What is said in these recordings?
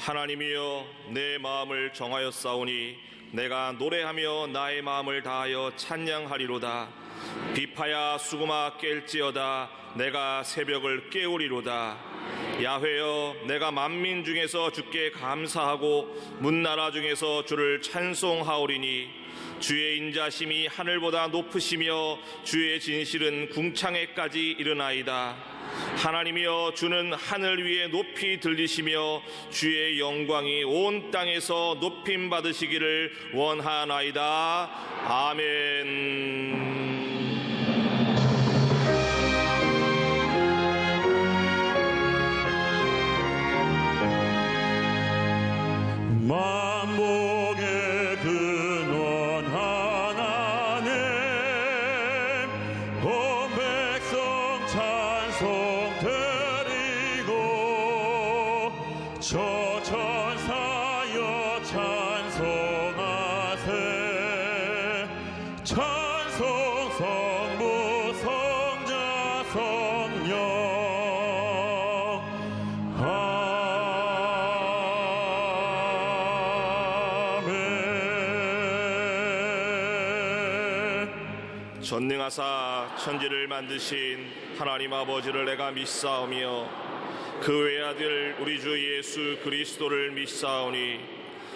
하나님이여 내 마음을 정하였사오니 내가 노래하며 나의 마음을 다하여 찬양하리로다. 비파야 수구마 깰지어다. 내가 새벽을 깨우리로다. 야훼여 내가 만민 중에서 주께 감사하고 문나라 중에서 주를 찬송하오리니 주의 인자심이 하늘보다 높으시며 주의 진실은 궁창에까지 이르나이다. 하나님이여 주는 하늘 위에 높이 들리시며 주의 영광이 온 땅에서 높임 받으시기를 원하나이다. 아멘. 만복의 근원 하나님 온 백성 찬송 드리고 저 천사여 찬송하세. 찬송 성부 성자 성령 전능하사 천지를 만드신 하나님 아버지를 내가 믿사오며 그 외아들 우리 주 예수 그리스도를 믿사오니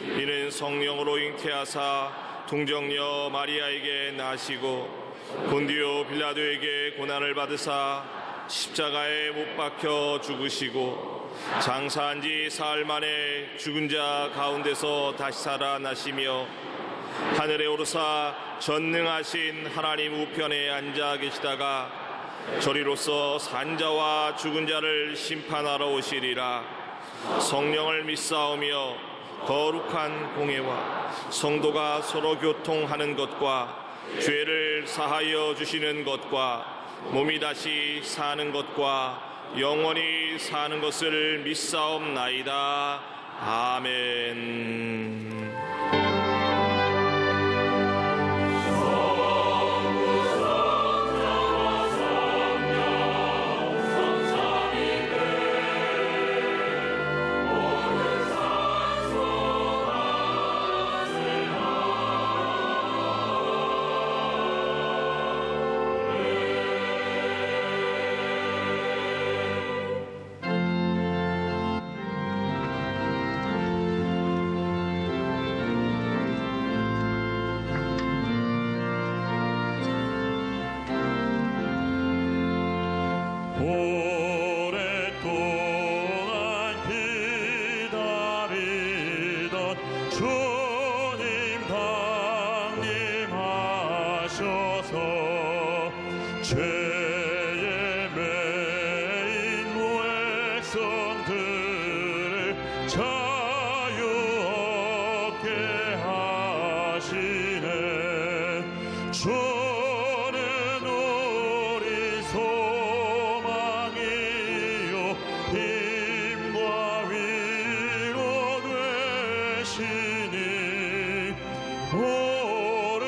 이는 성령으로 잉태하사 동정녀 마리아에게 나시고 본디오 빌라도에게 고난을 받으사 십자가에 못 박혀 죽으시고 장사한 지 사흘 만에 죽은 자 가운데서 다시 살아나시며 하늘에 오르사 전능하신 하나님 우편에 앉아 계시다가 저리로서 산자와 죽은 자를 심판하러 오시리라. 성령을 믿사오며 거룩한 공예와 성도가 서로 교통하는 것과 죄를 사하여 주시는 것과 몸이 다시 사는 것과 영원히 사는 것을 믿사옵나이다. 아멘. 오랫동안 기다리던 주님 강림하셔서 죄에 매인 백성들을 자유 얻게 하시네. 주는 우리 소망이요 힘과 위로 되시니 오래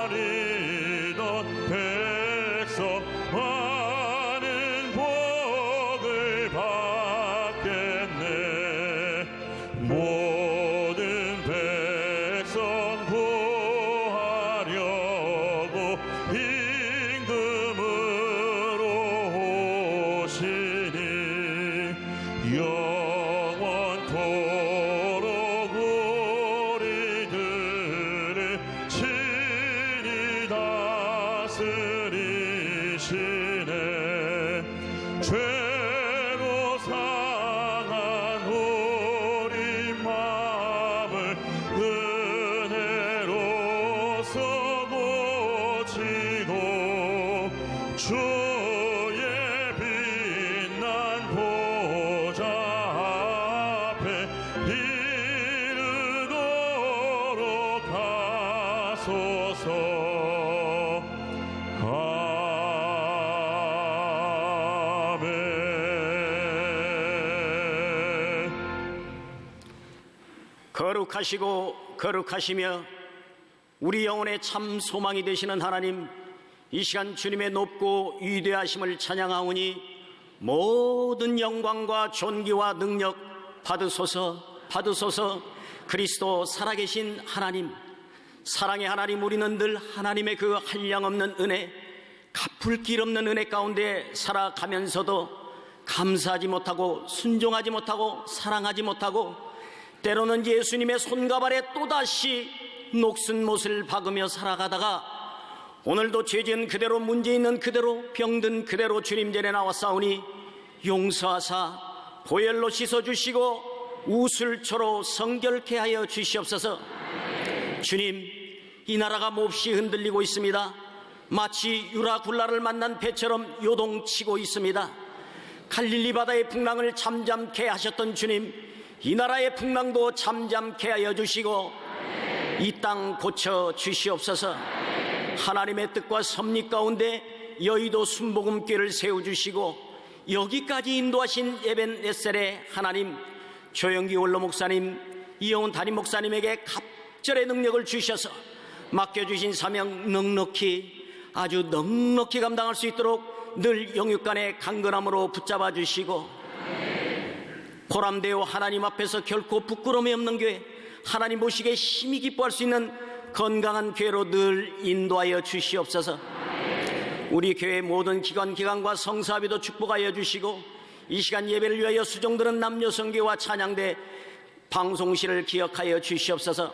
기다리던 백성 많은 복을 받겠네. 모든 백성 구하려고 임금으로 오시니 영원토록 우리들을 친히 다스리시네. 죄로 상한 우리 마음을 은혜로서 고치고 주의 빛난 보좌 앞에 이르도록 하소서. 아멘. 거룩하시고 거룩하시며 우리 영혼의 참 소망이 되시는 하나님, 이 시간 주님의 높고 위대하심을 찬양하오니 모든 영광과 존귀와 능력 받으소서, 받으소서. 그리스도 살아계신 하나님, 사랑의 하나님, 우리는 늘 하나님의 그 한량없는 은혜, 갚을 길 없는 은혜 가운데 살아가면서도 감사하지 못하고 순종하지 못하고 사랑하지 못하고 때로는 예수님의 손과 발에 또다시 녹슨 못을 박으며 살아가다가 오늘도 죄지은 그대로, 문제있는 그대로, 병든 그대로 주님 전에 나왔사오니 용서하사 보혈로 씻어주시고 우슬초로 성결케 하여 주시옵소서. 주님, 이 나라가 몹시 흔들리고 있습니다. 마치 유라굴라를 만난 배처럼 요동치고 있습니다. 갈릴리 바다의 풍랑을 잠잠케 하셨던 주님, 이 나라의 풍랑도 잠잠케 하여 주시고 이 땅 고쳐 주시옵소서. 하나님의 뜻과 섭리 가운데 여의도 순복음교회를 세워주시고 여기까지 인도하신 에벤에셀의 하나님, 조영기 원로 목사님, 이영훈 담임 목사님에게 갑절의 능력을 주셔서 맡겨주신 사명 넉넉히, 아주 넉넉히 감당할 수 있도록 늘 영육간의 강건함으로 붙잡아 주시고 보람되어 하나님 앞에서 결코 부끄러움이 없는 교회, 하나님 보시기에 심히 기뻐할 수 있는 건강한 교회로 늘 인도하여 주시옵소서. 우리 교회 모든 기관과 성사비도 축복하여 주시고 이 시간 예배를 위하여 수종드는 남녀성교와 찬양대 방송실을 기억하여 주시옵소서.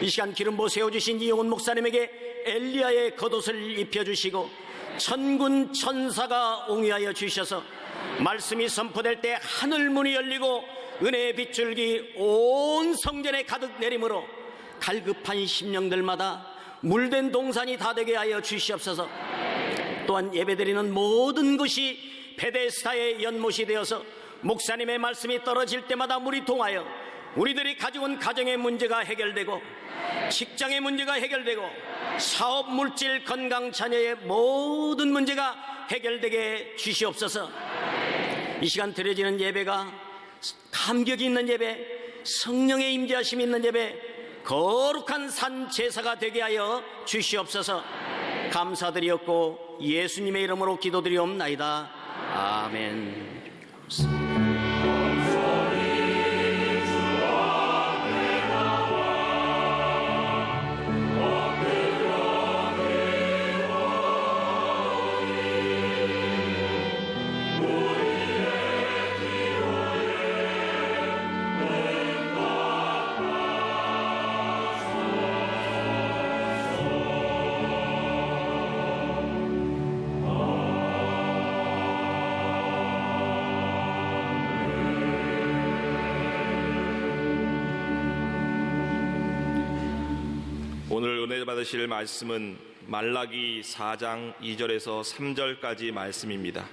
이 시간 기름부어 세워주신 이영훈 목사님에게 엘리야의 겉옷을 입혀주시고 천군 천사가 옹위하여 주셔서 말씀이 선포될 때 하늘문이 열리고 은혜의 빗줄기 온 성전에 가득 내림으로 갈급한 심령들마다 물된 동산이 다 되게 하여 주시옵소서. 또한 예배드리는 모든 것이 베데스다의 연못이 되어서 목사님의 말씀이 떨어질 때마다 물이 통하여 우리들이 가지고 온 가정의 문제가 해결되고 직장의 문제가 해결되고 사업, 물질, 건강, 자녀의 모든 문제가 해결되게 주시옵소서. 이 시간 드려지는 예배가 감격이 있는 예배, 성령의 임재하심이 있는 예배, 거룩한 산 제사가 되게 하여 주시옵소서. 감사드리옵고 예수님의 이름으로 기도드리옵나이다. 아멘. 오늘 은혜 받으실 말씀은 말라기 4장 2절에서 3절까지 말씀입니다.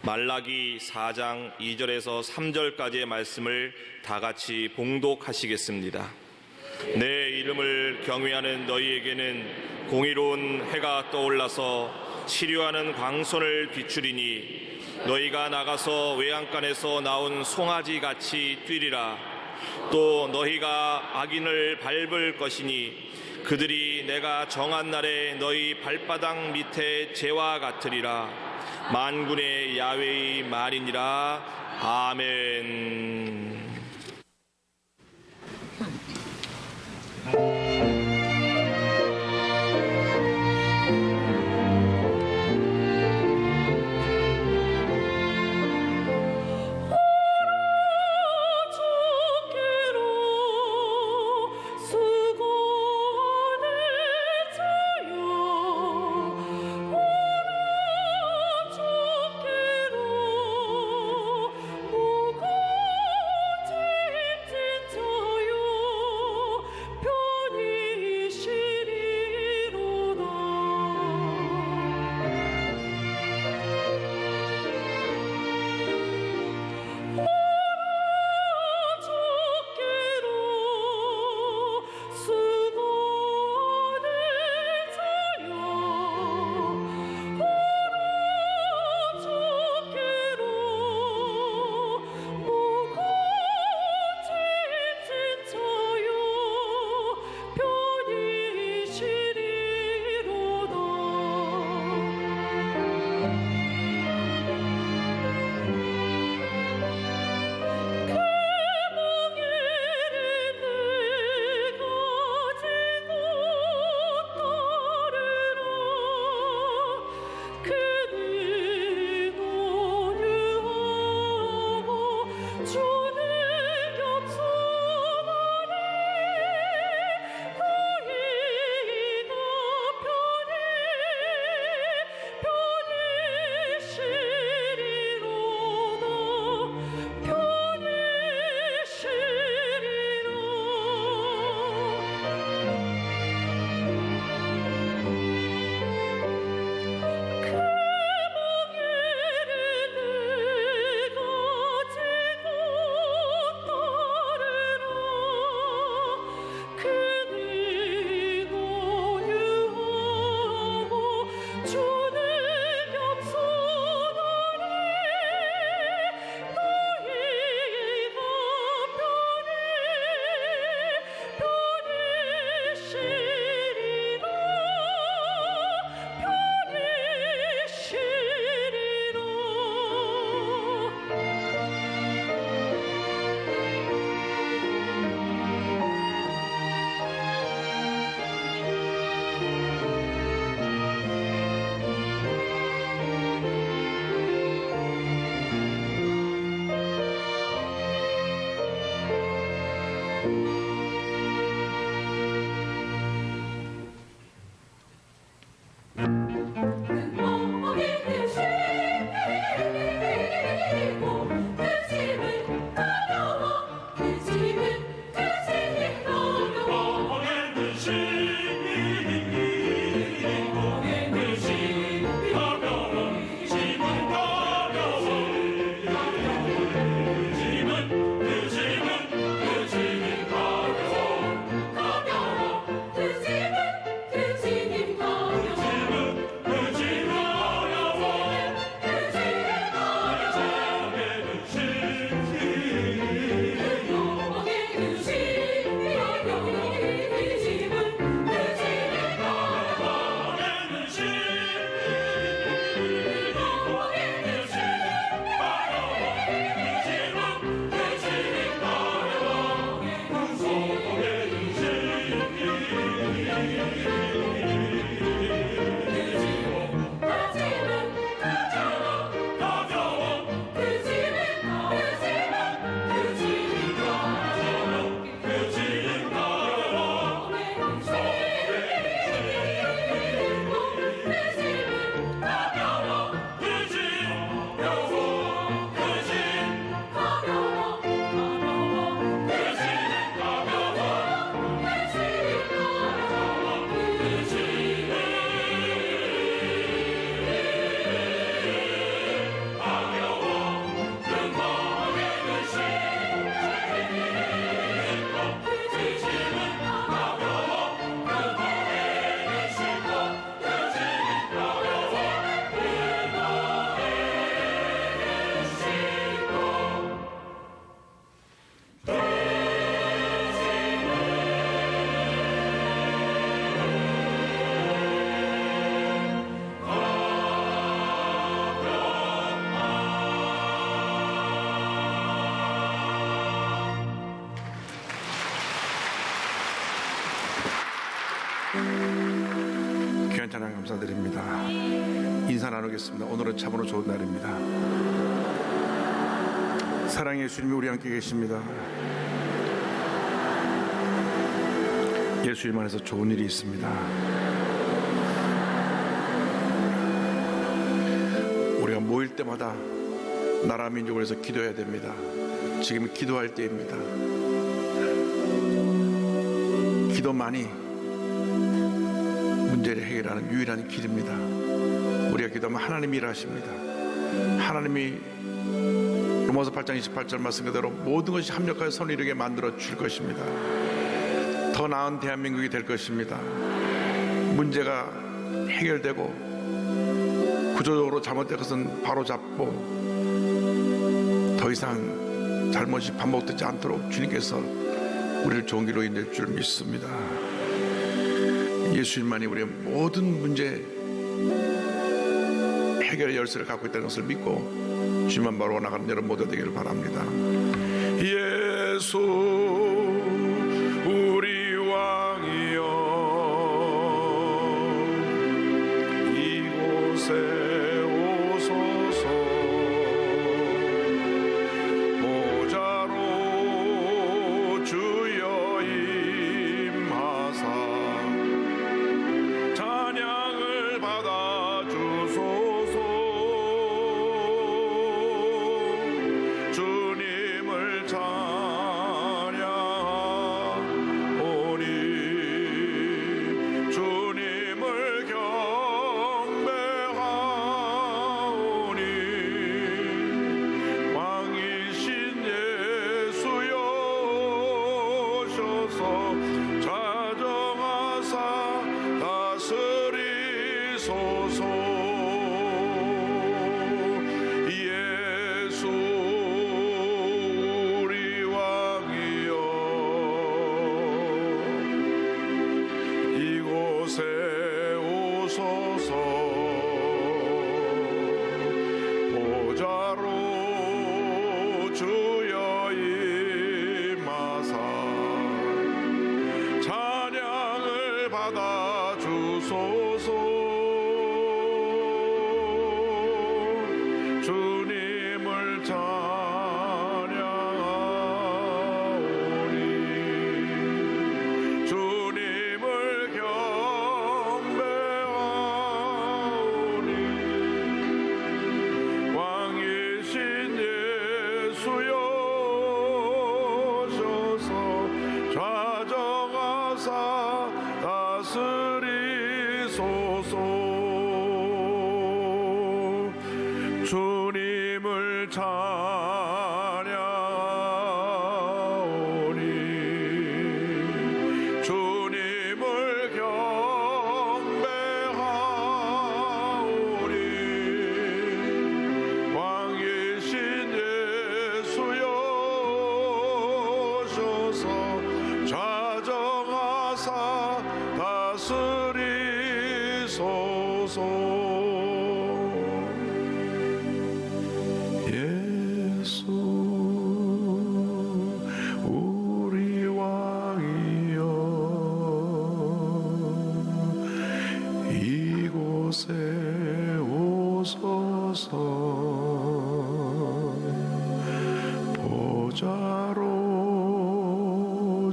말라기 4장 2절에서 3절까지의 말씀을 다 같이 봉독하시겠습니다. 내 이름을 경외하는 너희에게는 공의로운 해가 떠올라서 치료하는 광선을 비추리니 너희가 나가서 외양간에서 나온 송아지같이 뛰리라. 또 너희가 악인을 밟을 것이니 그들이 내가 정한 날에 너희 발바닥 밑에 재와 같으리라. 만군의 야훼의 말이니라. 아멘. 찬양 감사드립니다. 인사 나누겠습니다. 오늘은 참으로 좋은 날입니다. 사랑의 예수님이 우리 함께 계십니다. 예수님 안에서 좋은 일이 있습니다. 우리가 모일 때마다 나라 민족을 위해서 기도해야 됩니다. 지금 기도할 때입니다. 기도만이 문제를 해결하는 유일한 길입니다. 우리가 기도하면 하나님이 일하십니다. 하나님이 로마서 8장 28절 말씀 그대로 모든 것이 합력하여 선을 이루게 만들어 줄 것입니다. 더 나은 대한민국이 될 것입니다. 문제가 해결되고 구조적으로 잘못된 것은 바로 잡고 더 이상 잘못이 반복되지 않도록 주님께서 우리를 좋은 길로 인도해 줄 믿습니다. 예수님만이 우리의 모든 문제 해결의 열쇠를 갖고 있다는 것을 믿고 주님만 바로 나가는 여러분 모두 되기를 바랍니다. 예수 우리 왕이여 이곳에 오소서 보좌로 주여 임하사 찬양을 받아 주소서. 주님을 찬양하오니 주님을 경배하오니 왕이신 예수여 오셔서 자정하사 다스리소서. 예수 우리 왕이여 이곳에 오소서 보좌로 주여 임하사 찬양을 받아 주소서. 주님을 찬양하오니 주님을 경배하오니 왕이신 예수여 오셔서 좌정하사 다스리소서. 주님을 찬양하오니 주님을 경배하오니 왕이신 예수여 오셔서 좌정하사 다스리소서. 예수 우리 왕이여 이곳에 오소서 보좌로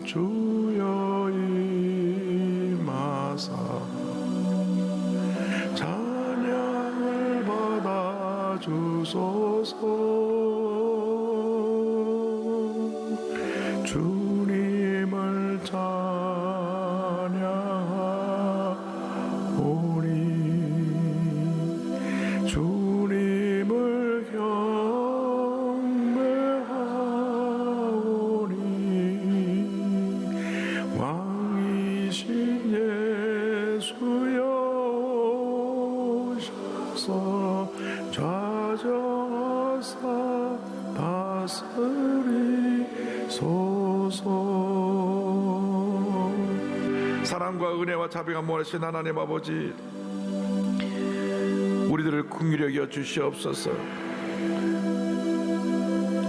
주여 임하사 찬양을 받아 주소서. 주님을 찬양하오니 주님을 경배하오니 왕이신 예수여 오셔서 좌정하사 다스리소서. 사랑과 은혜와 자비가 모아신 하나님 아버지, 우리들을 긍휼히 여겨 주시옵소서.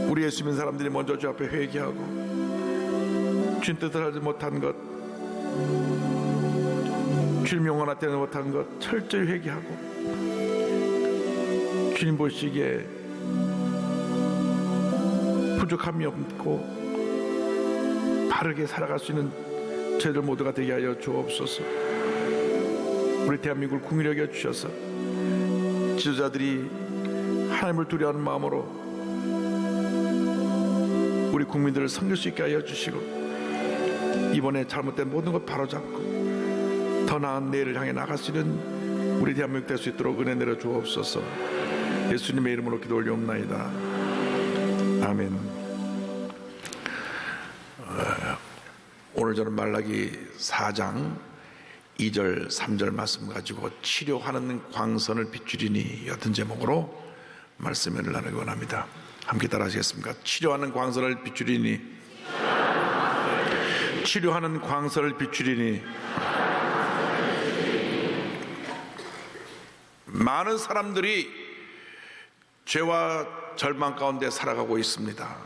우리 예수 믿는 사람들이 먼저 주 앞에 회개하고 주님 뜻을 하지 못한 것, 주님 영원한 때는 못한 것 철저히 회개하고 주님 보시기에 부족함이 없고 바르게 살아갈 수 있는 저희들 모두가 되게 하여 주옵소서. 우리 대한민국을 국민이 여겨 주셔서 지도자들이 하나님을 두려워하는 마음으로 우리 국민들을 섬길 수 있게 하여 주시고, 이번에 잘못된 모든 것 바로잡고 더 나은 내일을 향해 나갈 수 있는 우리 대한민국 될 수 있도록 은혜 내려 주옵소서. 예수님의 이름으로 기도 올리옵나이다. 아멘. 오늘 저는 말라기 4장 2절 3절 말씀 가지고 치료하는 광선을 비추리니 같은 제목으로 말씀을 나누기 원합니다. 함께 따라 하시겠습니까? 치료하는 광선을 비추리니, 치료하는 광선을 비추리니. 많은 사람들이 죄와 절망 가운데 살아가고 있습니다.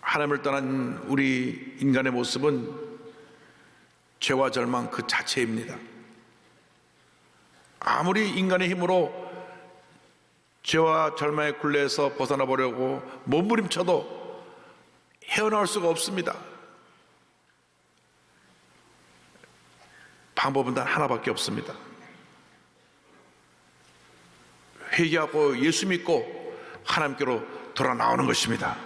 하나님을 떠난 우리 인간의 모습은 죄와 절망 그 자체입니다. 아무리 인간의 힘으로 죄와 절망의 굴레에서 벗어나 보려고 몸부림쳐도 헤어나올 수가 없습니다. 방법은 단 하나밖에 없습니다. 회개하고 예수 믿고 하나님께로 돌아 나오는 것입니다.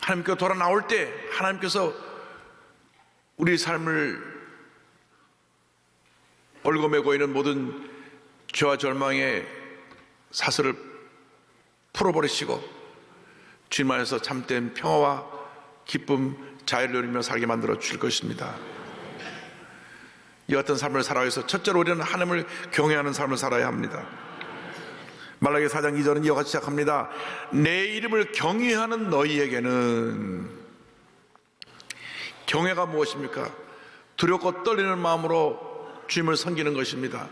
하나님께로 돌아 나올 때 하나님께서 우리 삶을 얽어매고 있는 모든 죄와 절망의 사슬을 풀어버리시고 주님 안에서 참된 평화와 기쁨, 자유를 누리며 살게 만들어 주실 것입니다. 이 같은 삶을 살아야 해서 첫째로 우리는 하나님을 경외하는 삶을 살아야 합니다. 말라기 4장 2절은 이와 같이 시작합니다. 내 이름을 경외하는 너희에게는. 경외가 무엇입니까? 두렵고 떨리는 마음으로 주님을 섬기는 것입니다.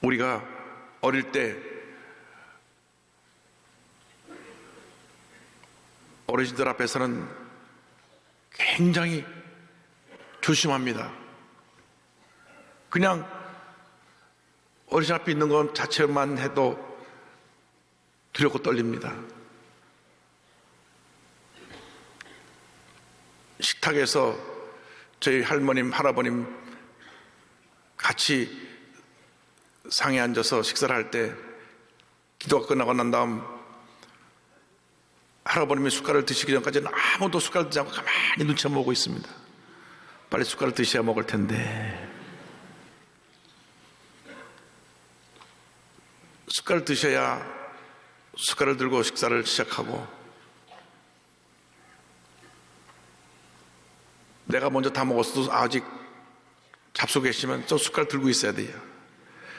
우리가 어릴 때 어르신들 앞에서는 굉장히 조심합니다. 그냥 어르신 앞에 있는 것 자체만 해도 두렵고 떨립니다. 식탁에서 저희 할머님, 할아버님 같이 상에 앉아서 식사를 할 때 기도가 끝나고 난 다음 할아버님이 숟갈을 드시기 전까지는 아무도 숟갈 드지 않고 가만히 눈치 보고 있습니다. 빨리 숟갈을 드셔야 먹을 텐데. 숟갈을 드셔야 숟갈을 들고 식사를 시작하고, 내가 먼저 다 먹었어도 아직 잡수 계시면 저 숟갈 들고 있어야 돼요.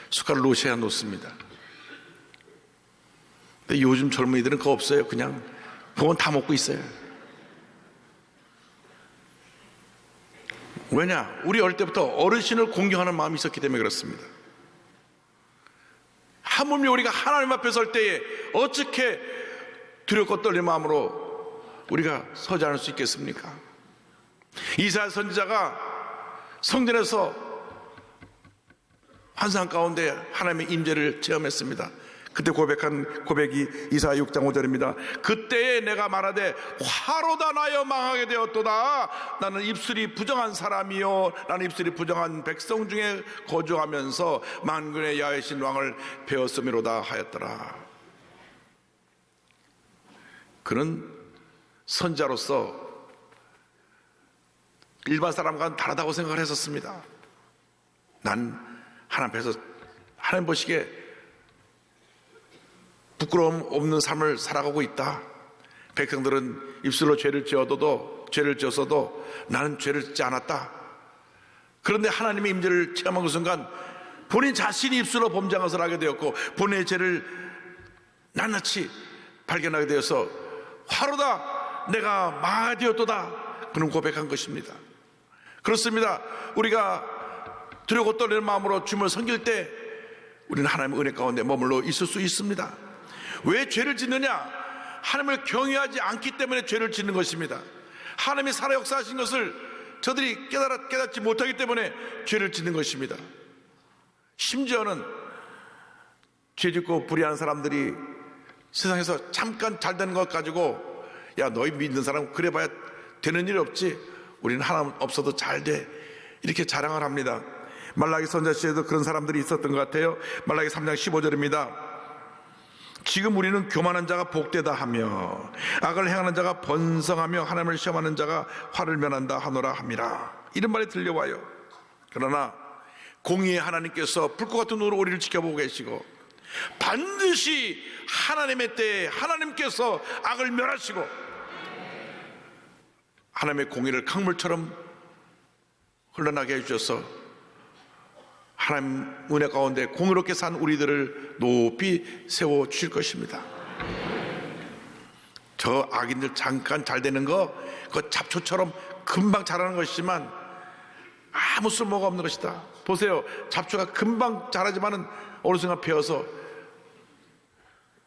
숟갈을 놓으셔야 놓습니다. 근데 요즘 젊은이들은 그거 없어요. 그냥 그건 다 먹고 있어요. 왜냐? 우리 어릴 때부터 어르신을 공경하는 마음이 있었기 때문에 그렇습니다. 하물며 우리가 하나님 앞에 설 때에 어떻게 두렵고 떨리는 마음으로 우리가 서지 않을 수 있겠습니까? 이사야 선지자가 성전에서 환상 가운데 하나님의 임재를 체험했습니다. 그때 고백한 고백이 이사야 6장 5절입니다. 그때에 내가 말하되 화로다 나여 망하게 되었도다. 나는 입술이 부정한 사람이요, 나는 입술이 부정한 백성 중에 거주하면서 만군의 야훼신 왕을 배웠음이로다 하였더라. 그는 선지자로서 일반 사람과는 다르다고 생각을 했었습니다. 난 하나님 앞에서 하나님 보시기에 부끄러움 없는 삶을 살아가고 있다. 백성들은 입술로 죄를 지었어도 나는 죄를 짓지 않았다. 그런데 하나님의 임재를 체험한 그 순간 본인 자신이 입술로 범죄한 것을 하게 되었고 본인의 죄를 낱낱이 발견하게 되어서 화로다 내가 망하게 되었도다. 그는 고백한 것입니다. 그렇습니다. 우리가 두렵고 떨리는 마음으로 주님을 섬길 때 우리는 하나님의 은혜 가운데 머물러 있을 수 있습니다. 왜 죄를 짓느냐? 하나님을 경외하지 않기 때문에 죄를 짓는 것입니다. 하나님이 살아 역사하신 것을 저들이 깨닫지 못하기 때문에 죄를 짓는 것입니다. 심지어는 죄짓고 불의하는 사람들이 세상에서 잠깐 잘 되는 것 가지고 야, 너희 믿는 사람 그래봐야 되는 일 없지, 우리는 하나님 없어도 잘 돼, 이렇게 자랑을 합니다. 말라기 선지자에도 그런 사람들이 있었던 것 같아요. 말라기 3장 15절입니다. 지금 우리는 교만한 자가 복되다 하며 악을 행하는 자가 번성하며 하나님을 시험하는 자가 화를 면한다 하노라 함이라. 이런 말이 들려와요. 그러나 공의의 하나님께서 불꽃 같은 눈으로 우리를 지켜보고 계시고 반드시 하나님의 때에 하나님께서 악을 멸하시고 하나님의 공의를 강물처럼 흘러나게 해주셔서 하나님 은혜 가운데 공의롭게 산 우리들을 높이 세워주실 것입니다. 저 악인들 잠깐 잘 되는 거 그거 잡초처럼 금방 자라는 것이지만 아무 쓸모가 없는 것이다. 보세요, 잡초가 금방 자라지만은 어느 순간 베어서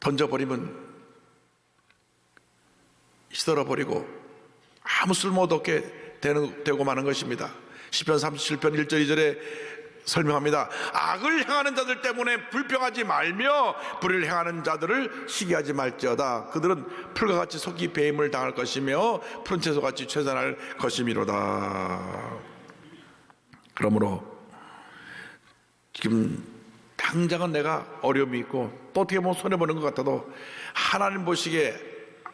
던져버리면 시들어버리고 아무 쓸모도 없게 되고 마는 것입니다. 시편 37편 1절 2절에 설명합니다. 악을 행하는 자들 때문에 불평하지 말며 불의를 행하는 자들을 시기하지 말지어다. 그들은 풀과 같이 속이 배임을 당할 것이며 푸른 채소같이 최선할 것이미로다. 그러므로 지금 당장은 내가 어려움이 있고 또 어떻게 보면 손해보는 것 같아도 하나님 보시기에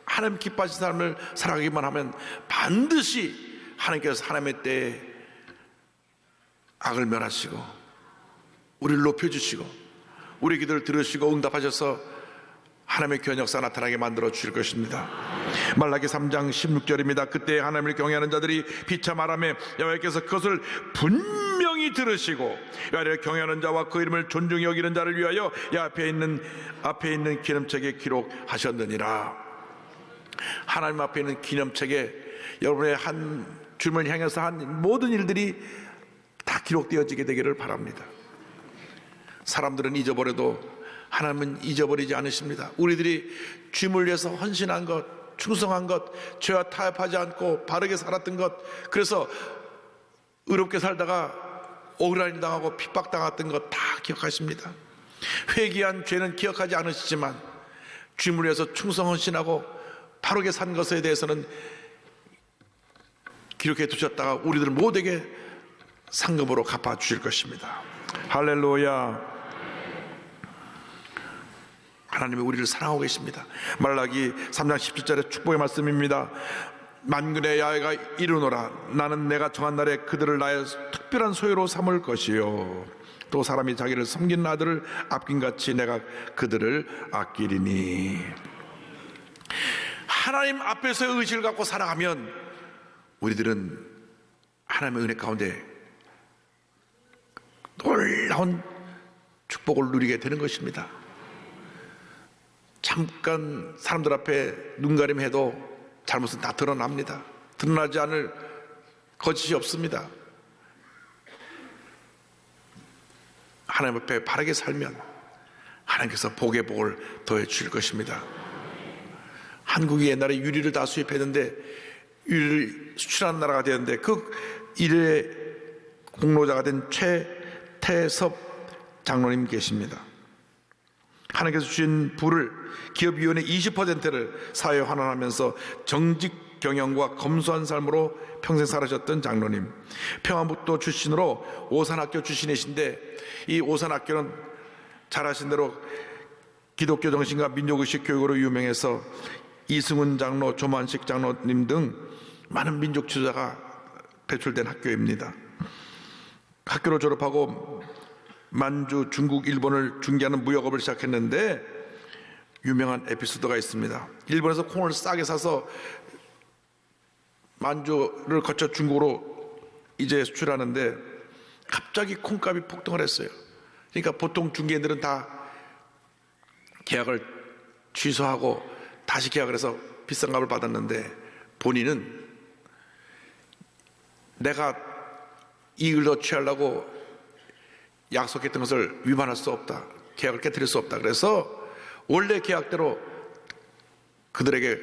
하나님 기뻐하신 삶을 살아가기만 하면 반드시 하나님께서 하나님의 때에 악을 멸하시고 우리를 높여주시고 우리 기도를 들으시고 응답하셔서 하나님의 귀한 역사 나타나게 만들어 주실 것입니다. 말라기 3장 16절입니다. 그때 하나님을 경외하는 자들이 비참하라며 여호와께서 그것을 분명히 들으시고 여호와를 경외하는 자와 그 이름을 존중히 여기는 자를 위하여 앞에 있는 기념책에 기록하셨느니라. 하나님 앞에 있는 기념책에 여러분의 한 주님을 향해서 한 모든 일들이 다 기록되어지게 되기를 바랍니다. 사람들은 잊어버려도 하나님은 잊어버리지 않으십니다. 우리들이 주님을 위해서 헌신한 것, 충성한 것, 죄와 타협하지 않고 바르게 살았던 것, 그래서 의롭게 살다가 억울한 일 당하고 핍박당했던 것 다 기억하십니다. 회개한 죄는 기억하지 않으시지만 주님을 위해서 충성 헌신하고 바르게 산 것에 대해서는 기록해 두셨다가 우리들 모두에게 상급으로 갚아주실 것입니다. 할렐루야. 하나님이 우리를 사랑하고 계십니다. 말라기 3장 17절의 축복의 말씀입니다. 만군의 야훼가 이르노라. 나는 내가 정한 날에 그들을 나의 특별한 소유로 삼을 것이요 또 사람이 자기를 섬기는 아들을 아낀같이 내가 그들을 아끼리니. 하나님 앞에서의 의식을 갖고 살아가면 우리들은 하나님의 은혜 가운데 놀라운 축복을 누리게 되는 것입니다. 잠깐 사람들 앞에 눈가림해도 잘못은 다 드러납니다. 드러나지 않을 거짓이 없습니다. 하나님 앞에 바르게 살면 하나님께서 복의 복을 더해 주실 것입니다. 한국이 옛날에 유리를 다 수입했는데 유리를 수출하는 나라가 되었는데 그 일의 공로자가 된 최태섭 장로님 계십니다. 하나님께서 주신 부를 기업위원회 20%를 사회에 환원하면서 정직 경영과 검소한 삶으로 평생 살아셨던 장로님, 평안북도 출신으로 오산학교 출신이신데 이 오산학교는 잘 아신 대로 기독교 정신과 민족의식 교육으로 유명해서 이승훈 장로, 조만식 장로님 등 많은 민족 지도자가 배출된 학교입니다. 학교를 졸업하고 만주, 중국, 일본을 중개하는 무역업을 시작했는데 유명한 에피소드가 있습니다. 일본에서 콩을 싸게 사서 만주를 거쳐 중국으로 이제 수출하는데 갑자기 콩값이 폭등을 했어요. 그러니까 보통 중개인들은 다 계약을 취소하고 다시 계약을 해서 비싼 값을 받았는데 본인은 내가 이익을 더 취하려고 약속했던 것을 위반할 수 없다, 계약을 깨뜨릴 수 없다. 그래서 원래 계약대로 그들에게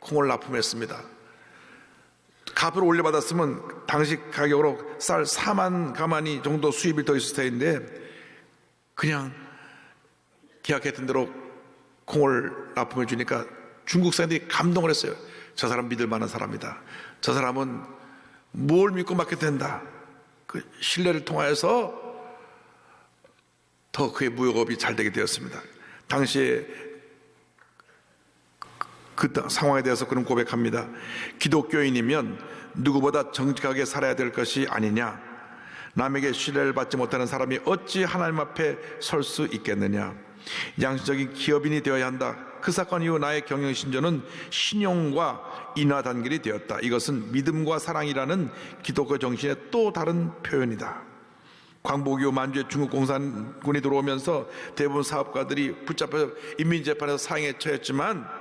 콩을 납품했습니다. 값을 올려받았으면 당시 가격으로 쌀 4만 가마니 정도 수입이 더 있을 텐데 그냥 계약했던 대로 콩을 납품해 주니까 중국 사람들이 감동을 했어요. 저 사람 믿을 만한 사람이다. 저 사람은 뭘 믿고 맡겨도 된다. 그 신뢰를 통하여서 더 그의 무역업이 잘 되게 되었습니다. 당시에 그 상황에 대해서 그런 고백합니다. 기독교인이면 누구보다 정직하게 살아야 될 것이 아니냐. 남에게 신뢰를 받지 못하는 사람이 어찌 하나님 앞에 설 수 있겠느냐. 양심적인 기업인이 되어야 한다. 그 사건 이후 나의 경영신조는 신용과 인화 단결이 되었다. 이것은 믿음과 사랑이라는 기독교 정신의 또 다른 표현이다. 광복 이후 만주에 중국 공산군이 들어오면서 대부분 사업가들이 붙잡혀 인민재판에서 사형에 처했지만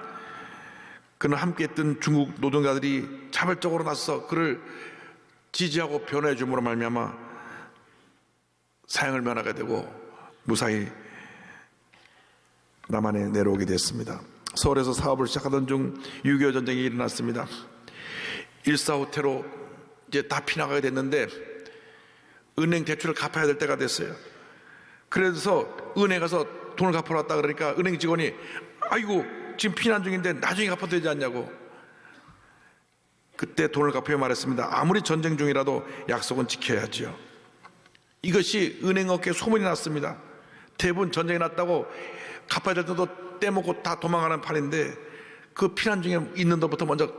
그는 함께했던 중국 노동자들이 자발적으로 나서서 그를 지지하고 변호해 줌으로 말미암아 사형을 면하게 되고 무사히 남한에 내려오게 됐습니다. 서울에서 사업을 시작하던 중 6.25 전쟁이 일어났습니다. 1.45 테러 이제 다 피나가게 됐는데 은행 대출을 갚아야 될 때가 됐어요. 그래서 은행 가서 돈을 갚으러 왔다 그러니까 은행 직원이 아이고 지금 피난 중인데 나중에 갚아도 되지 않냐고. 그때 돈을 갚으며 말했습니다. 아무리 전쟁 중이라도 약속은 지켜야지요. 이것이 은행업계에 소문이 났습니다. 대부분 전쟁이 났다고 갚아야 될 때도 떼먹고 다 도망가는 판인데 그 피난 중에 있는 것부터 먼저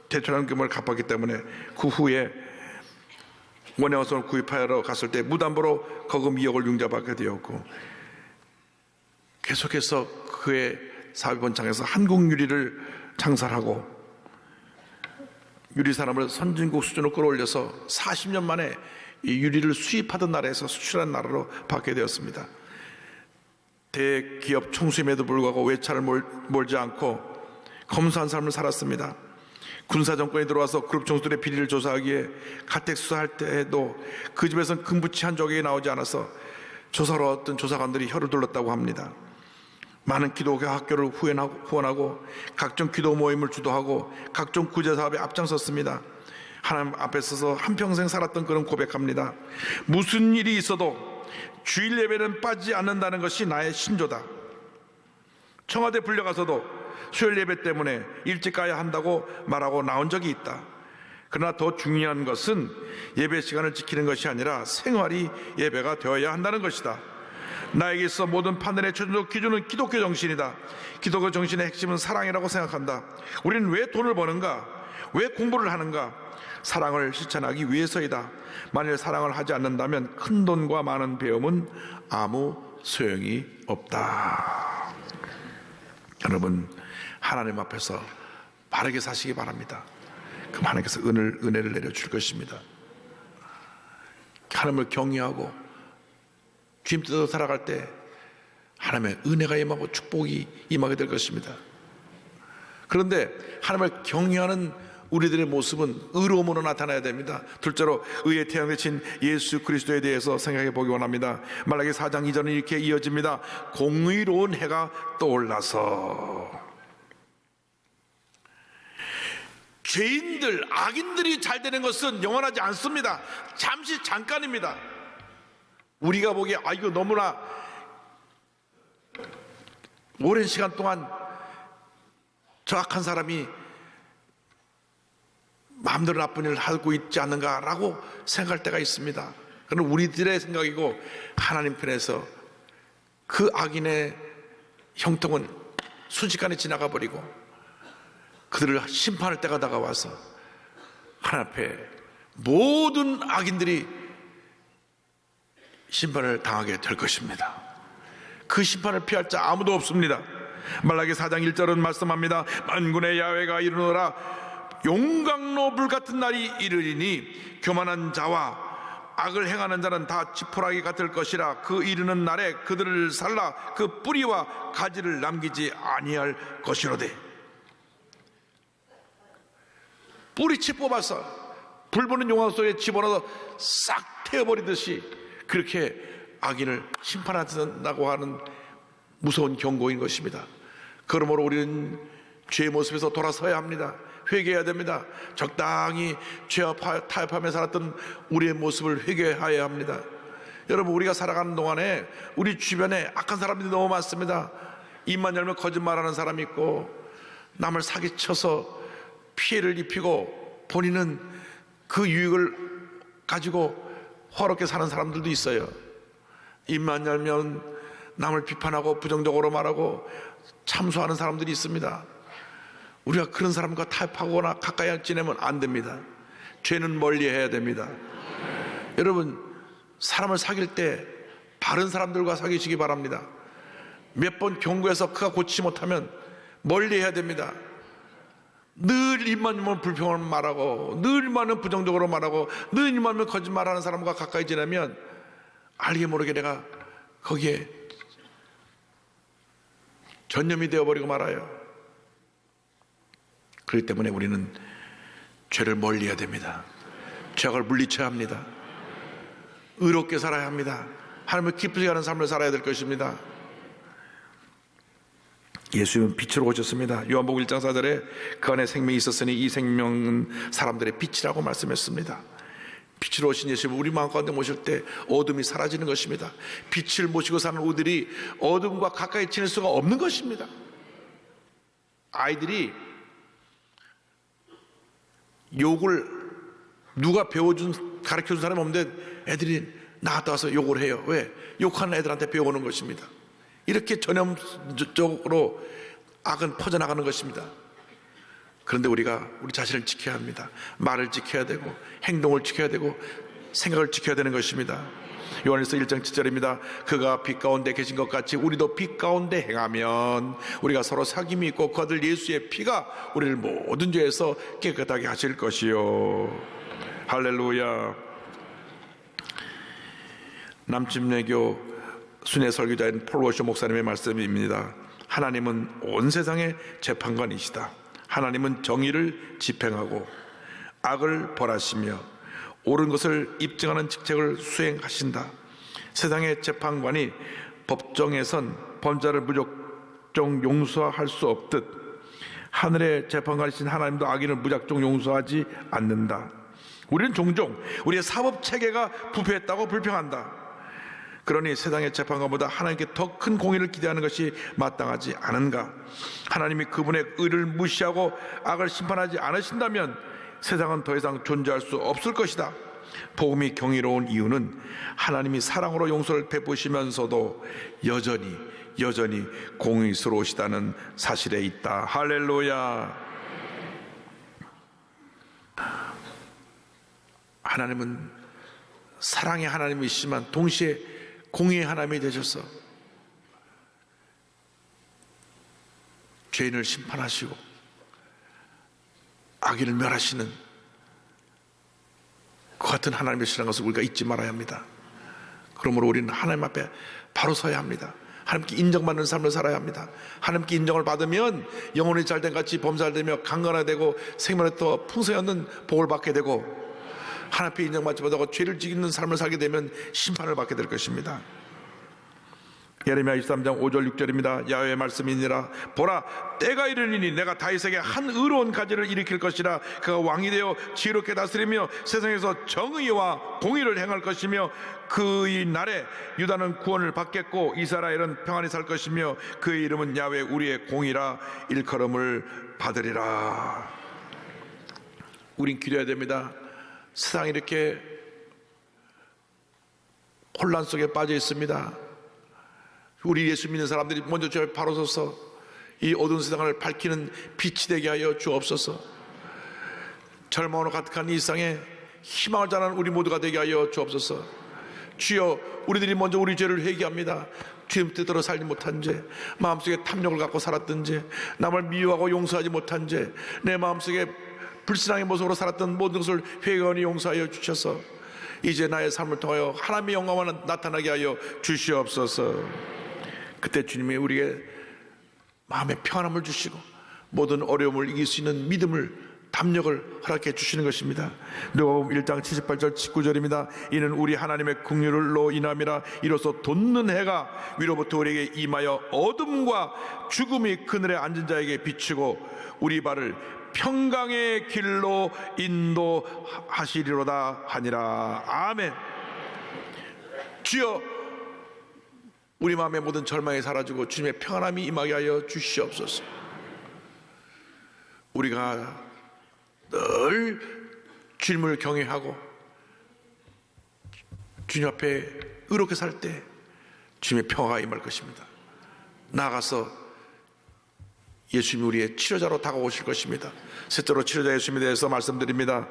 대출하는 금을 갚았기 때문에 그 후에 원양어선을 구입하러 갔을 때 무담보로 거금 2억을 융자받게 되었고 계속해서 그의 사업 번창에서 한국 유리를 창설하고 유리 산업을 선진국 수준으로 끌어올려서 40년 만에 이 유리를 수입하던 나라에서 수출한 나라로 바뀌게 되었습니다. 대기업 총수임에도 불구하고 외차를 몰지 않고 검소한 삶을 살았습니다. 군사정권이 들어와서 그룹 총수들의 비리를 조사하기에 가택 수사할 때에도 그 집에서는 금부치 한 조각이 나오지 않아서 조사로 어떤 조사관들이 혀를 둘렀다고 합니다. 많은 기독교 학교를 후원하고 각종 기도 모임을 주도하고 각종 구제사업에 앞장섰습니다. 하나님 앞에 서서 한평생 살았던 그런 고백합니다. 무슨 일이 있어도 주일 예배는 빠지지 않는다는 것이 나의 신조다. 청와대 불려가서도 수요일 예배 때문에 일찍 가야 한다고 말하고 나온 적이 있다. 그러나 더 중요한 것은 예배 시간을 지키는 것이 아니라 생활이 예배가 되어야 한다는 것이다. 나에게 있어 모든 판단의 최종적 기준은 기독교 정신이다. 기독교 정신의 핵심은 사랑이라고 생각한다. 우리는 왜 돈을 버는가? 왜 공부를 하는가? 사랑을 실천하기 위해서이다. 만일 사랑을 하지 않는다면 큰 돈과 많은 배움은 아무 소용이 없다. 여러분, 하나님 앞에서 바르게 사시기 바랍니다. 그럼 하나님께서 은혜를 내려줄 것입니다. 하나님을 경외하고 주님 뜻대로 살아갈 때 하나님의 은혜가 임하고 축복이 임하게 될 것입니다. 그런데 하나님을 경외하는 우리들의 모습은 의로움으로 나타나야 됩니다. 둘째로 의의 태양 되신 예수 그리스도에 대해서 생각해 보기 원합니다. 말라기 4장 2절은 이렇게 이어집니다. 공의로운 해가 떠올라서. 죄인들, 악인들이 잘 되는 것은 영원하지 않습니다. 잠시 잠깐입니다. 우리가 보기에 이거 너무나 오랜 시간 동안 저 악한 사람이 마음대로 나쁜 일을 하고 있지 않는가라고 생각할 때가 있습니다. 그건 우리들의 생각이고 하나님 편에서 그 악인의 형통은 순식간에 지나가 버리고 그들을 심판할 때가 다가와서 하나님 앞에 모든 악인들이 심판을 당하게 될 것입니다. 그 심판을 피할 자 아무도 없습니다. 말라기 4장 1절은 말씀합니다. 만군의 야훼가 이르노라 용광로 불같은 날이 이르리니 교만한 자와 악을 행하는 자는 다 지푸라기 같을 것이라. 그 이르는 날에 그들을 살라 그 뿌리와 가지를 남기지 아니할 것이로되. 뿌리채 뽑아서 불 보는 용광 속에 집어넣어서 싹 태워버리듯이 그렇게 악인을 심판한다고 하는 무서운 경고인 것입니다. 그러므로 우리는 죄의 모습에서 돌아서야 합니다. 회개해야 됩니다. 적당히 죄와 타협하며 살았던 우리의 모습을 회개해야 합니다. 여러분, 우리가 살아가는 동안에 우리 주변에 악한 사람들이 너무 많습니다. 입만 열면 거짓말하는 사람이 있고, 남을 사기쳐서 피해를 입히고 본인은 그 유익을 가지고 화롭게 사는 사람들도 있어요. 입만 열면 남을 비판하고 부정적으로 말하고 참소하는 사람들이 있습니다. 우리가 그런 사람과 타협하거나 가까이 지내면 안 됩니다. 죄는 멀리해야 됩니다. 여러분, 사람을 사귈 때 바른 사람들과 사귀시기 바랍니다. 몇 번 경고해서 그가 고치지 못하면 멀리해야 됩니다. 늘 입만 열면 불평을 말하고, 늘 입만 열면 부정적으로 말하고, 늘 입만 열면 거짓말하는 사람과 가까이 지내면 알게 모르게 내가 거기에 전념이 되어버리고 말아요. 그렇기 때문에 우리는 죄를 멀리해야 됩니다. 죄악을 물리쳐야 합니다. 의롭게 살아야 합니다. 하나님을 기쁘게 하는 삶을 살아야 될 것입니다. 예수님은 빛으로 오셨습니다. 요한복음 1장 4절에 그 안에 생명이 있었으니 이 생명은 사람들의 빛이라고 말씀했습니다. 빛으로 오신 예수님은 우리 마음 가운데 모실 때 어둠이 사라지는 것입니다. 빛을 모시고 사는 우리들이 어둠과 가까이 지낼 수가 없는 것입니다. 아이들이 욕을 누가 가르쳐준 사람이 없는데 애들이 나갔다 와서 욕을 해요. 왜? 욕하는 애들한테 배워오는 것입니다. 이렇게 전염적으로 악은 퍼져나가는 것입니다. 그런데 우리가 우리 자신을 지켜야 합니다. 말을 지켜야 되고 행동을 지켜야 되고 생각을 지켜야 되는 것입니다. 요한일서 1장 7절입니다. 그가 빛 가운데 계신 것 같이 우리도 빛 가운데 행하면 우리가 서로 사귐이 있고 그 아들 예수의 피가 우리를 모든 죄에서 깨끗하게 하실 것이요. 할렐루야. 남침례교 순회 설교자인 폴 워셔 목사님의 말씀입니다. 하나님은 온 세상의 재판관이시다. 하나님은 정의를 집행하고 악을 벌하시며 옳은 것을 입증하는 직책을 수행하신다. 세상의 재판관이 법정에선 범죄를 무작정 용서할 수 없듯 하늘의 재판관이신 하나님도 악인을 무작정 용서하지 않는다. 우리는 종종 우리의 사법체계가 부패했다고 불평한다. 그러니 세상의 재판관보다 하나님께 더 큰 공의를 기대하는 것이 마땅하지 않은가? 하나님이 그분의 의를 무시하고 악을 심판하지 않으신다면 세상은 더 이상 존재할 수 없을 것이다. 복음이 경이로운 이유는 하나님이 사랑으로 용서를 베푸시면서도 여전히 공의스러우시다는 사실에 있다. 할렐루야. 하나님은 사랑의 하나님이시지만 동시에 공의의 하나님이 되셔서 죄인을 심판하시고 악인을 멸하시는 그 같은 하나님이시라는 것을 우리가 잊지 말아야 합니다. 그러므로 우리는 하나님 앞에 바로 서야 합니다. 하나님께 인정받는 삶을 살아야 합니다. 하나님께 인정을 받으면 영혼이 잘된 같이 범사되며 강건하되고 생명에 더 풍성히 얻는 복을 받게 되고, 하나님 앞에 인정받지 못하고 죄를 지키는 삶을 살게 되면 심판을 받게 될 것입니다. 예레미야 23장 5절 6절입니다. 야훼의 말씀이니라. 보라, 때가 이르리니 내가 다윗에게 한 의로운 가지를 일으킬 것이라. 그가 왕이 되어 지혜롭게 다스리며 세상에서 정의와 공의를 행할 것이며 그의 날에 유다는 구원을 받겠고 이스라엘은 평안히 살 것이며 그의 이름은 야훼 우리의 공의라 일컬음을 받으리라. 우린 기도해야 됩니다. 세상이 이렇게 혼란 속에 빠져 있습니다. 우리 예수 믿는 사람들이 먼저 저 바로 서서 이 어두운 세상을 밝히는 빛이 되게 하여 주옵소서. 절망으로 가득한 이 세상에 희망을 전하는 우리 모두가 되게 하여 주옵소서. 주여, 우리들이 먼저 우리 죄를 회개합니다. 주님 뜻대로 살지 못한 죄, 마음속에 탐욕을 갖고 살았던 죄, 남을 미워하고 용서하지 못한 죄, 내 마음속에 불신앙의 모습으로 살았던 모든 것을 회개하니 용서하여 주셔서 이제 나의 삶을 통하여 하나님의 영광만 나타나게 하여 주시옵소서. 그때 주님이 우리에게 마음의 평안함을 주시고 모든 어려움을 이길 수 있는 믿음을 담력을 허락해 주시는 것입니다. 누가복음 1장 78절 19절입니다. 이는 우리 하나님의 긍휼로 인함이라. 이로써 돋는 해가 위로부터 우리에게 임하여 어둠과 죽음이 그늘에 앉은 자에게 비추고 우리 발을 평강의 길로 인도하시리로다 하니라. 아멘. 주여, 우리 마음의 모든 절망이 사라지고 주님의 평안함이 임하게 하여 주시옵소서. 우리가 늘 주님을 경외하고 주님 앞에 의롭게 살 때 주님의 평화가 임할 것입니다. 나아가서 예수님이 우리의 치료자로 다가오실 것입니다. 셋째로 치료자 예수님에 대해서 말씀드립니다.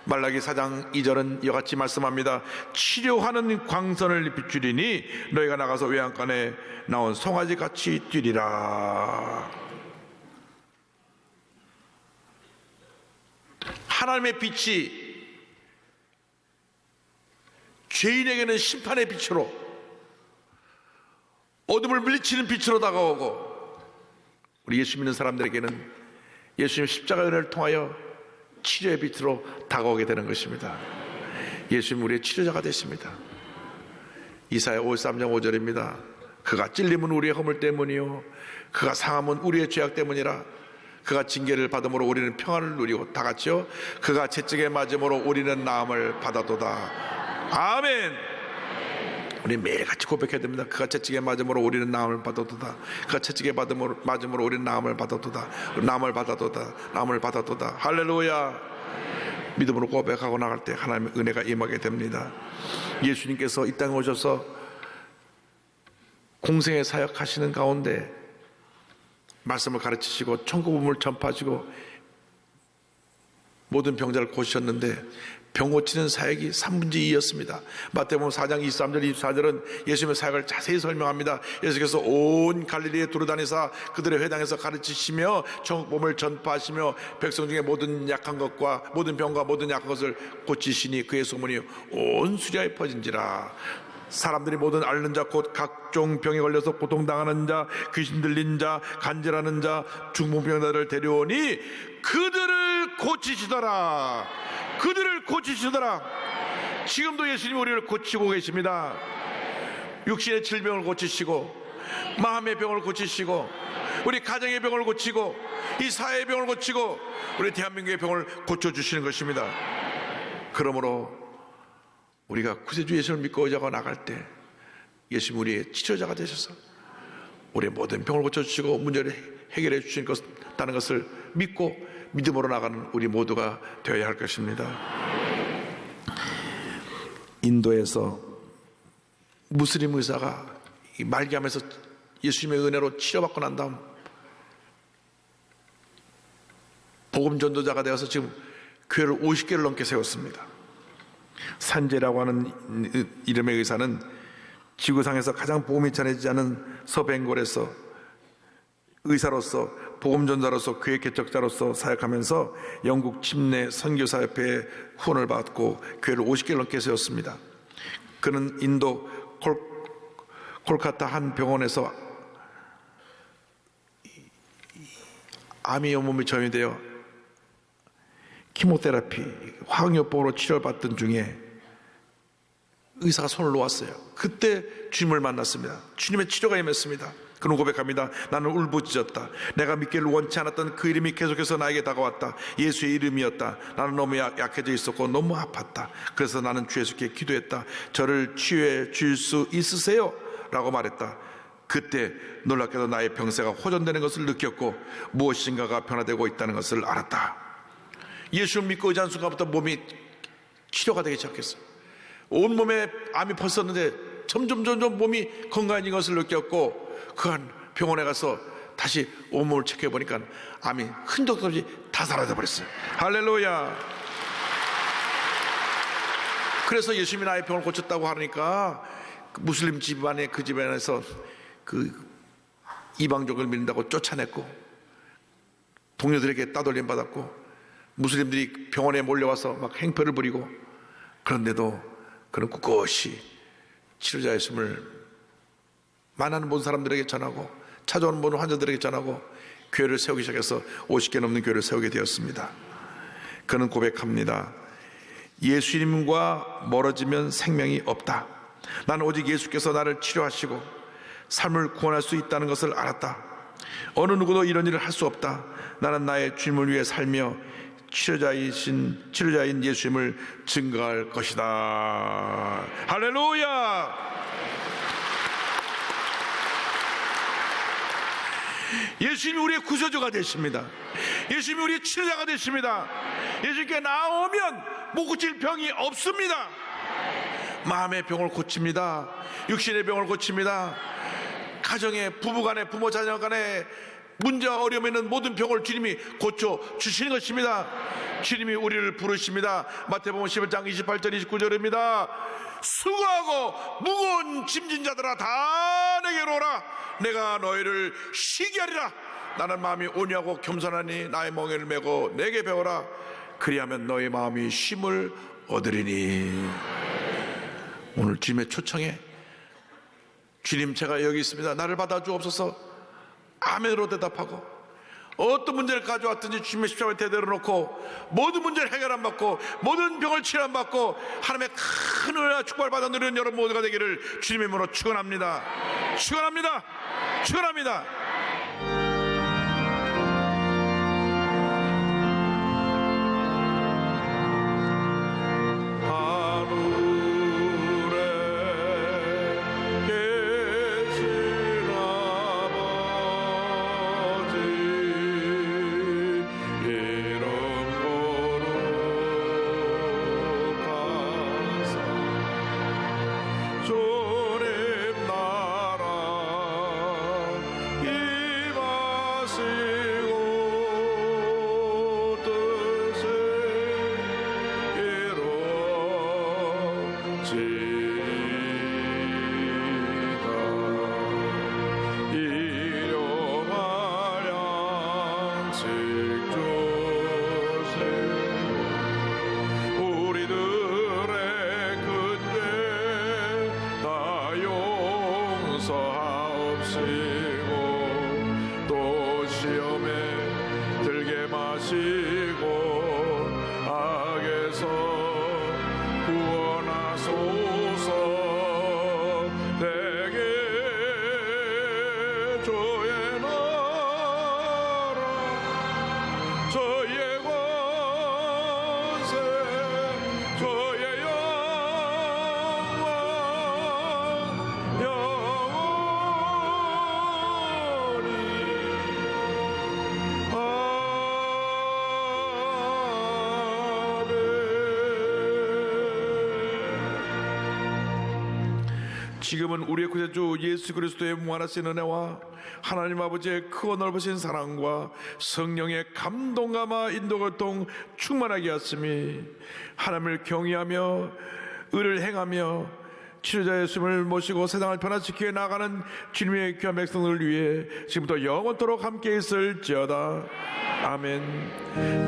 말라기 4장 2절은 이와 같이 말씀합니다. 치료하는 광선을 비추리니 너희가 나가서 외양간에 나온 송아지같이 뛰리라. 하나님의 빛이 죄인에게는 심판의 빛으로, 어둠을 물리치는 빛으로 다가오고, 우리 예수 믿는 사람들에게는 예수님의 십자가의 은혜를 통하여 치료의 빛으로 다가오게 되는 것입니다. 예수님 우리의 치료자가 되십니다. 이사야 53장 5절입니다. 그가 찔림은 우리의 허물 때문이요 그가 상함은 우리의 죄악 때문이라. 그가 징계를 받음으로 우리는 평안을 누리고, 다 같이요, 그가 채찍에 맞음으로 우리는 나음을 받았도다. 아멘. 우리 매일같이 고백해야 됩니다. 그가 채찍에 맞음으로 우리는 나음을 받았도다. 그가 채찍에 맞음으로 우리는 나음을 받았도다. 나음을 받았도다. 나음을 받았도다. 할렐루야. 믿음으로 고백하고 나갈 때 하나님의 은혜가 임하게 됩니다. 예수님께서 이 땅에 오셔서 공생의 사역하시는 가운데 말씀을 가르치시고 천국음을 전파하시고 모든 병자를 고치셨는데 병 고치는 사역이 3분의 2였습니다. 마태복음 4장 23절 24절은 예수님의 사역을 자세히 설명합니다. 예수께서 온 갈릴리에 두루다니사 그들의 회당에서 가르치시며 천국복음을 전파하시며 백성 중에 모든 약한 것과 모든 병과 모든 약한 것을 고치시니 그의 소문이 온 수리아에 퍼진지라. 사람들이 모든 앓는 자 곧 각종 병에 걸려서 고통당하는 자, 귀신 들린 자, 간질하는 자, 중풍병자들을 데려오니 그들을 고치시더라. 그들을 고치시더라. 지금도 예수님이 우리를 고치고 계십니다. 육신의 질병을 고치시고, 마음의 병을 고치시고, 우리 가정의 병을 고치고, 이 사회의 병을 고치고, 우리 대한민국의 병을 고쳐주시는 것입니다. 그러므로 우리가 구세주 예수를 믿고 의지하고 나갈 때 예수님 우리의 치료자가 되셔서 우리의 모든 병을 고쳐주시고 문제를 해결해 주시는 것을 믿고 믿음으로 나가는 우리 모두가 되어야 할 것입니다. 인도에서 무슬림 의사가 말기암에서 예수님의 은혜로 치료받고 난 다음 복음 전도자가 되어서 지금 교회를 50개를 넘게 세웠습니다. 산제라고 하는 이름의 의사는 지구상에서 가장 복음이 전해지지 않은 서벵골에서 의사로서 복음전자로서 교회 개척자로서 사역하면서 영국 침례 선교사협회의 후원을 받고 교회를 50개를 넘게 세웠습니다. 그는 인도 콜카타 한 병원에서 암이 온몸에 점이 되어 키모테라피, 화학요법으로 치료를 받던 중에 의사가 손을 놓았어요. 그때 주님을 만났습니다. 주님의 치료가 임했습니다. 그는 고백합니다. 나는 울부짖었다. 내가 믿기를 원치 않았던 그 이름이 계속해서 나에게 다가왔다. 예수의 이름이었다. 나는 너무 약해져 있었고 너무 아팠다. 그래서 나는 주 예수께 기도했다. 저를 치유해 줄 수 있으세요? 라고 말했다. 그때 놀랍게도 나의 병세가 호전되는 것을 느꼈고 무엇인가가 변화되고 있다는 것을 알았다. 예수를 믿고 의지한 순간부터 몸이 치료가 되기 시작했어요. 온몸에 암이 퍼졌는데 점점 몸이 건강해진 것을 느꼈고 그한 병원에 가서 다시 온몸을 체크해보니까 암이 흔적도 없이 다 사라져버렸어요. 할렐루야. 그래서 예수님이 나의 병을 고쳤다고 하니까 무슬림 집안에 그 집안에서 그 이방족을 믿는다고 쫓아냈고 동료들에게 따돌림 받았고 무슬림들이 병원에 몰려와서 막 행패를 부리고 그런데도 그는 꿋꿋이 치료자 예수님을 만나는 모든 사람들에게 전하고 찾아오는 모든 환자들에게 전하고 교회를 세우기 시작해서 50개 넘는 교회를 세우게 되었습니다. 그는 고백합니다. 예수님과 멀어지면 생명이 없다. 나는 오직 예수께서 나를 치료하시고 삶을 구원할 수 있다는 것을 알았다. 어느 누구도 이런 일을 할 수 없다. 나는 나의 주님을 위해 살며 치료자인 예수님을 증거할 것이다. 할렐루야. 예수님이 우리의 구세주가 되십니다. 예수님이 우리의 치료자가 되십니다. 예수님께 나오면 못 고칠 병이 없습니다. 마음의 병을 고칩니다. 육신의 병을 고칩니다. 가정의 부부간에 부모 자녀간에 문제와 어려움이 있는 모든 병을 주님이 고쳐주시는 것입니다. 주님이 우리를 부르십니다. 마태복음 11장 28절 29절입니다. 수고하고 무거운 짐진 자들아 다 내게로 오라. 내가 너희를 쉬게 하리라. 나는 마음이 온유하고 겸손하니 나의 멍에를 메고 내게 배워라. 그리하면 너희 마음이 쉼을 얻으리니. 오늘 주님의 초청에 주님 제가 여기 있습니다. 나를 받아주옵소서. 아멘으로 대답하고 어떤 문제를 가져왔든지 주님의 십자가에 대대로 놓고 모든 문제를 해결 안 받고 모든 병을 치료 안 받고 하나님의 큰 은혜와 축복을 받아 누리는 여러분 모두가 되기를 주님의 이름으로 축원합니다. 축원합니다. 축원합니다. 지금은 우리의 구세주 예수 그리스도의 무한하신 은혜와 하나님 아버지의 크고 넓으신 사랑과 성령의 감동감화 인도교통 충만하게 하심이 하나님을 경외하며 의를 행하며 치료자 예수님을 모시고 세상을 변화시키게 나가는 주님의 귀한 백성들을 위해 지금부터 영원토록 함께 있을지어다. 아멘.